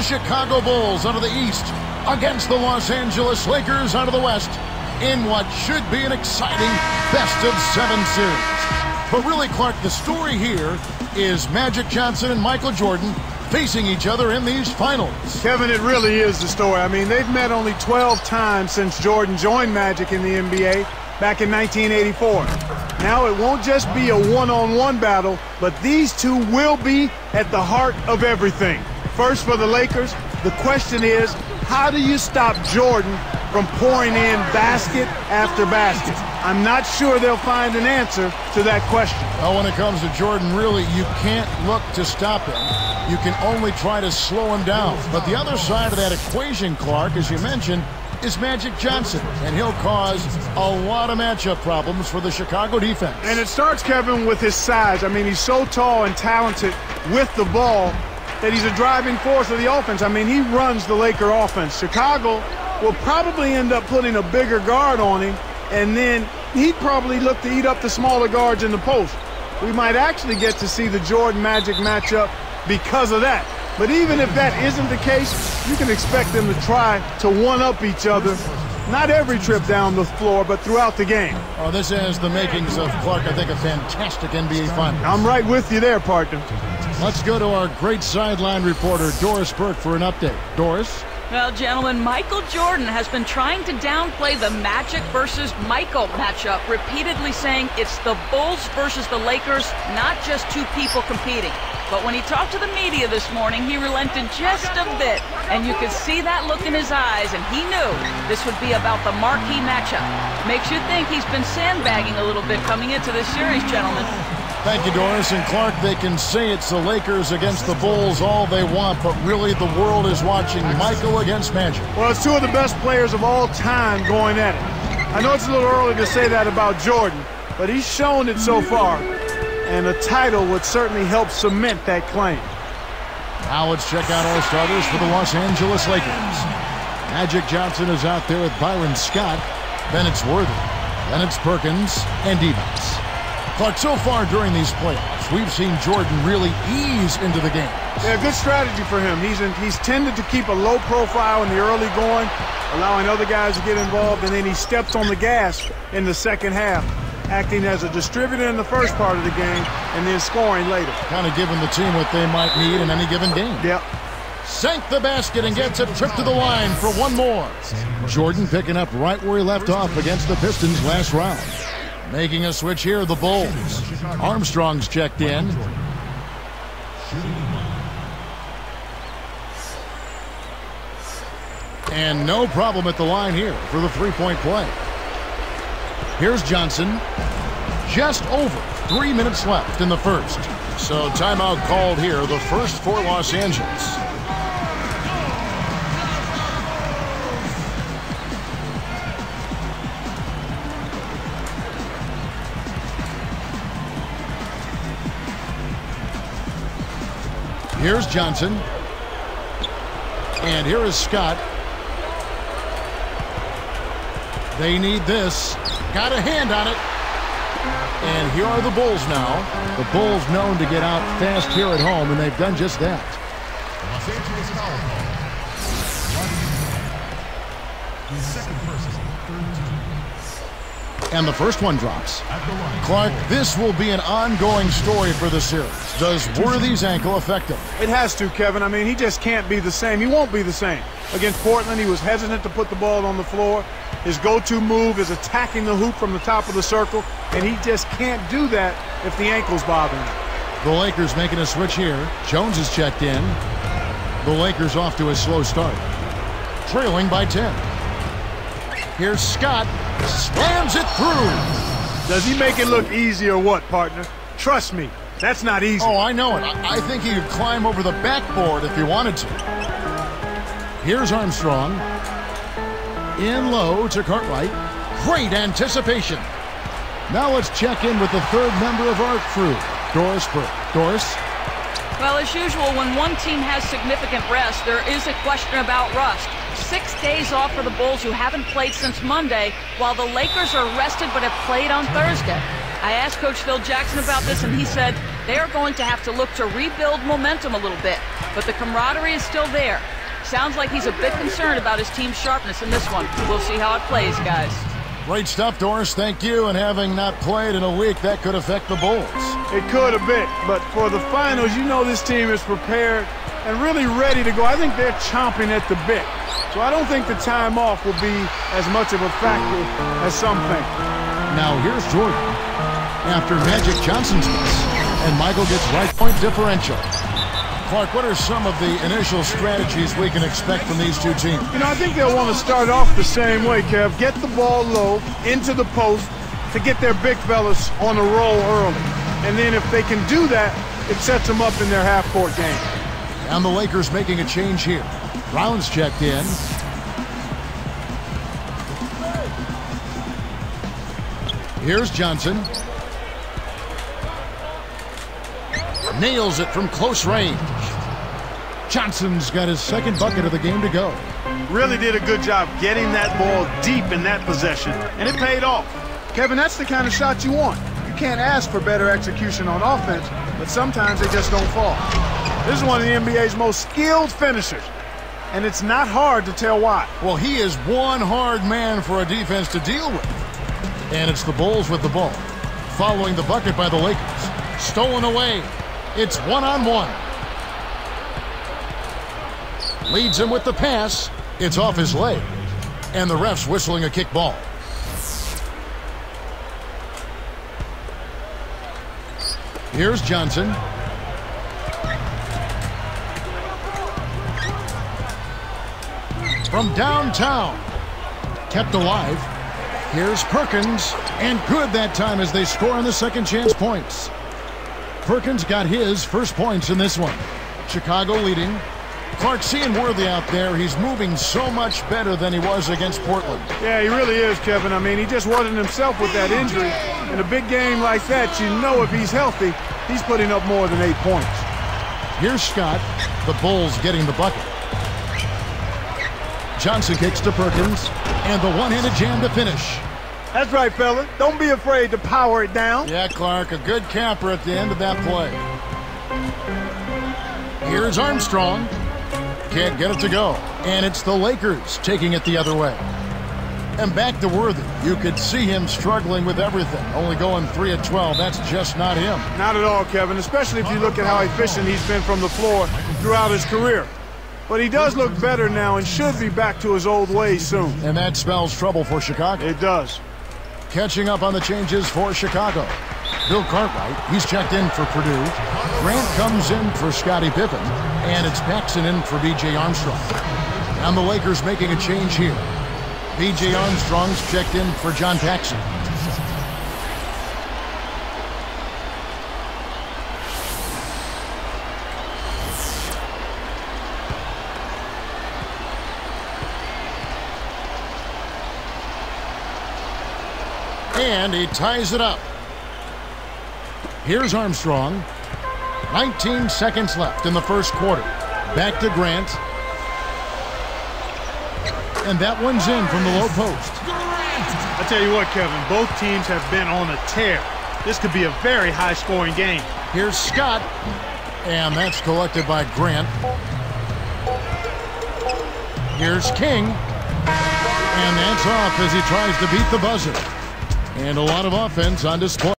Chicago Bulls out of the East against the Los Angeles Lakers out of the West in what should be an exciting best-of-7 series. But really, Clark, the story here is Magic Johnson and Michael Jordan facing each other in these finals. Kevin, it really is the story. I mean, they've met only 12 times since Jordan joined Magic in the NBA back in 1984. Now it won't just be a one-on-one battle, but these two will be at the heart of everything. First, for the Lakers, the question is, how do you stop Jordan from pouring in basket after basket? I'm not sure they'll find an answer to that question. Well, when it comes to Jordan, really, you can't look to stop him. You can only try to slow him down. But the other side of that equation, Clark, as you mentioned, is Magic Johnson, and he'll cause a lot of matchup problems for the Chicago defense. And it starts, Kevin, with his size. I mean, he's so tall and talented with the ball that he's a driving force of the offense. I mean, he runs the Laker offense. Chicago will probably end up putting a bigger guard on him, and then he'd probably look to eat up the smaller guards in the post. We might actually get to see the Jordan-Magic matchup because of that. But even if that isn't the case, you can expect them to try to one-up each other, not every trip down the floor, but throughout the game. Oh, this has the makings of, Clark, I think, a fantastic NBA Finals. I'm right with you there, partner. Let's go to our great sideline reporter, Doris Burke, for an update. Doris? Well, gentlemen, Michael Jordan has been trying to downplay the Magic versus Michael matchup, repeatedly saying it's the Bulls versus the Lakers, not just two people competing. But when he talked to the media this morning, he relented just a bit, and you could see that look in his eyes, and he knew this would be about the marquee matchup. Makes you think he's been sandbagging a little bit coming into this series, gentlemen. Thank you, Doris. And Clark, they can say it's the Lakers against the Bulls all they want, but really the world is watching Michael against Magic. Well, it's two of the best players of all time going at it. I know it's a little early to say that about Jordan, but he's shown it so far, and a title would certainly help cement that claim. Now let's check out our starters for the Los Angeles Lakers. Magic Johnson is out there with Byron Scott, then it's Worthy, then it's Perkins, and Evans. Clark, so far during these playoffs, we've seen Jordan really ease into the game. Yeah, good strategy for him. He's tended to keep a low profile in the early going, allowing other guys to get involved, and then he steps on the gas in the second half, acting as a distributor in the first part of the game and then scoring later. Kind of giving the team what they might need in any given game. Yep. Sank the basket and gets a trip to the line for one more. Jordan picking up right where he left off against the Pistons last round. Making a switch here, the Bulls. Armstrong's checked in. And no problem at the line here for the three-point play. Here's Johnson. Just over 3 minutes left in the first. So timeout called here, the first for Los Angeles. Here's Johnson. And here is Scott. They need this. Got a hand on it. And here are the Bulls now. The Bulls known to get out fast here at home, and they've done just that. Los Angeles foul call. The second person, third team. And the first one drops. Clark, this will be an ongoing story for the series. Does Worthy's ankle affect him? It has to, Kevin. I mean, he just can't be the same. He won't be the same. Against Portland, he was hesitant to put the ball on the floor. His go-to move is attacking the hoop from the top of the circle, and he just can't do that if the ankle's bothering him. The Lakers making a switch here. Jones is checked in. The Lakers off to a slow start. Trailing by 10. Here's Scott. Slams it through. Does he make it look easy or what, partner? Trust me, that's not easy. Oh, I know it. I think he could climb over the backboard if he wanted to. Here's Armstrong. In low to Cartwright. Great anticipation. Now let's check in with the third member of our crew, Doris Burke. Doris? Well, as usual, when one team has significant rest, there is a question about rust. 6 days off for the Bulls, who haven't played since Monday, while the Lakers are rested but have played on Thursday. I asked Coach Phil Jackson about this, and he said they are going to have to look to rebuild momentum a little bit. but the camaraderie is still there. Sounds like he's a bit concerned about his team's sharpness in this one. We'll see how it plays, guys. Great stuff, Doris. Thank you. And having not played in a week, that could affect the Bulls. It could a bit, but for the finals, you know this team is prepared and really ready to go. I think they're chomping at the bit. So I don't think the time off will be as much of a factor as some think. Now here's Jordan after Magic Johnson's miss, and Michael gets right point differential. Clark, what are some of the initial strategies we can expect from these two teams? You know, I think they'll want to start off the same way, Kev. Get the ball low into the post to get their big fellas on the roll early. And then if they can do that, it sets them up in their half-court game. And the Lakers making a change here. Brown's checked in. Here's Johnson. Nails it from close range. Johnson's got his second bucket of the game to go. Really did a good job getting that ball deep in that possession, and it paid off. Kevin, that's the kind of shot you want. You can't ask for better execution on offense, but sometimes they just don't fall. This is one of the NBA's most skilled finishers, and it's not hard to tell why. Well, he is one hard man for a defense to deal with. And it's the Bulls with the ball, following the bucket by the Lakers. Stolen away. It's one-on-one. Leads him with the pass. It's off his leg. And the ref's whistling a kick ball. Here's Johnson. From downtown. Kept alive. Here's Perkins. And good that time as they score on the second chance points. Perkins got his first points in this one. Chicago leading. Clark, seeing Worthy out there, he's moving so much better than he was against Portland. Yeah, he really is, Kevin. I mean, he just wasn't himself with that injury. In a big game like that, you know if he's healthy, he's putting up more than 8 points. Here's Scott. The Bulls getting the bucket. Johnson kicks to Perkins. And the one-handed jam to finish. That's right, fella. Don't be afraid to power it down. Yeah, Clark, a good capper at the end of that play. Here's Armstrong. Can't get it to go. And it's the Lakers taking it the other way. And back to Worthy. You could see him struggling with everything. Only going 3 of 12. That's just not him. Not at all, Kevin, especially if you look at how efficient he's been from the floor throughout his career. But he does look better now and should be back to his old ways soon. And that spells trouble for Chicago. It does. Catching up on the changes for Chicago. Bill Cartwright, he's checked in for Purdue. Grant comes in for Scottie Pippen. And it's Paxson in for B.J. Armstrong. And the Lakers making a change here. B.J. Armstrong's checked in for John Paxson. And he ties it up. Here's Armstrong. 19 seconds left in the first quarter. Back to Grant. And that one's in from the low post. I tell you what, Kevin, both teams have been on a tear. This could be a very high-scoring game. Here's Scott. And that's collected by Grant. Here's King. And that's off as he tries to beat the buzzer. And a lot of offense on display.